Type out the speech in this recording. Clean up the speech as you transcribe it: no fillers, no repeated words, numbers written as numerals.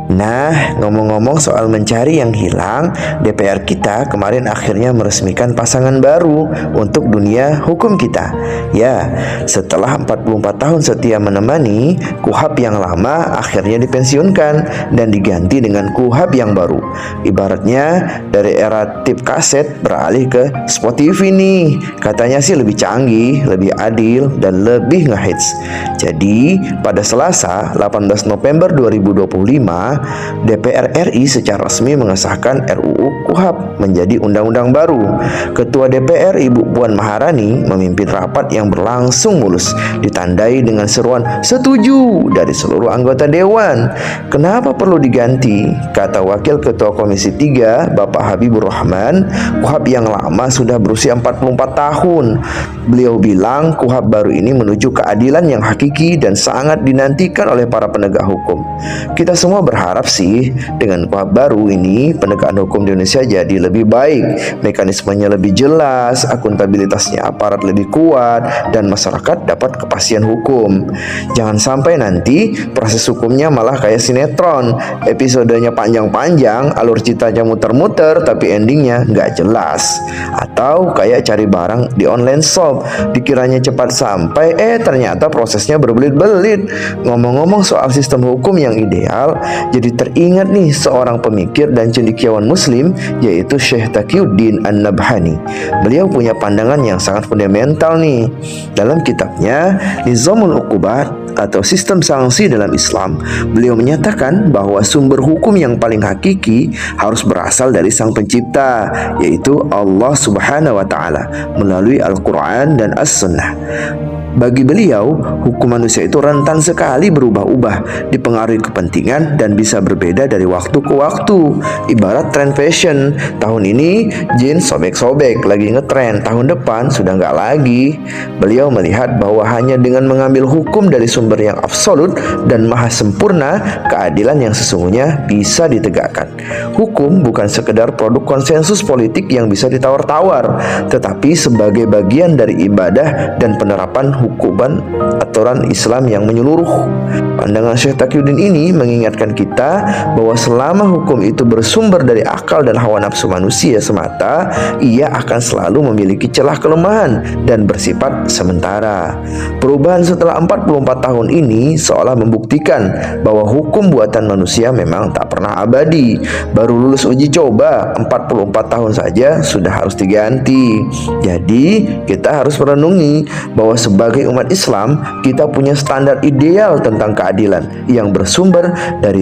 Nah, ngomong-ngomong soal mencari yang hilang, DPR kita kemarin akhirnya meresmikan pasangan baru untuk dunia hukum kita. Ya, setelah 44 tahun setia menemani, KUHP yang lama akhirnya dipensiunkan dan diganti dengan KUHP yang baru. Ibaratnya dari era tip kaset beralih ke Spot TV nih. Katanya sih lebih canggih, lebih adil, dan lebih ngehits. Jadi, pada Selasa 18 November 2025, DPR RI secara resmi mengesahkan RUU KUHP menjadi undang-undang baru. Ketua DPR Ibu Puan Maharani memimpin rapat yang berlangsung mulus, ditandai dengan seruan setuju dari seluruh anggota dewan. Kenapa perlu diganti? Kata Wakil Ketua Komisi 3, Bapak Habibur Rahman, KUHP yang lama sudah berusia 44 tahun. Beliau bilang KUHP baru ini menuju keadilan yang hakiki dan sangat dinantikan oleh para penegak hukum. Kita semua berharap sih dengan KUHP baru ini penegakan hukum di Indonesia jadi lebih baik, mekanismenya lebih jelas, akuntabilitasnya aparat lebih kuat, dan masyarakat dapat kepastian hukum. Jangan sampai nanti proses hukumnya malah kayak sinetron, episodenya panjang-panjang, alur ceritanya muter-muter, tapi endingnya nggak jelas. Atau kayak cari barang di online shop, dikiranya cepat sampai, ternyata prosesnya berbelit-belit. Ngomong-ngomong soal sistem hukum yang ideal, jadi teringat nih seorang pemikir dan cendekiawan muslim, yaitu Syekh Taqiyuddin An-Nabhani. Beliau punya pandangan yang sangat fundamental nih. Dalam kitabnya Nizamul Uqubat atau sistem sanksi dalam Islam, beliau menyatakan bahwa sumber hukum yang paling hakiki harus berasal dari Sang Pencipta, yaitu Allah Subhanahu wa Ta'ala, melalui Al-Quran dan As-Sunnah. Bagi beliau, hukum manusia itu rentan sekali berubah-ubah, dipengaruhi kepentingan dan bisa berbeda dari waktu ke waktu. Ibarat tren fashion, tahun ini jeans sobek-sobek, lagi ngetren, tahun depan sudah nggak lagi. Beliau melihat bahwa hanya dengan mengambil hukum dari sumber yang absolut dan maha sempurna, keadilan yang sesungguhnya bisa ditegakkan. Hukum bukan sekedar produk konsensus politik yang bisa ditawar-tawar, tetapi sebagai bagian dari ibadah dan penerapan hukuman aturan Islam yang menyeluruh. Pandangan Syekh Taqiyuddin ini mengingatkan kita bahwa selama hukum itu bersumber dari akal dan hawa nafsu manusia semata, ia akan selalu memiliki celah kelemahan dan bersifat sementara. Perubahan setelah 44 tahun ini seolah membuktikan bahwa hukum buatan manusia memang tak pernah abadi. Baru lulus uji coba 44 tahun saja sudah harus diganti. Jadi kita harus merenungi bahwa sebagai umat Islam, kita punya standar ideal tentang keadilan yang bersumber dari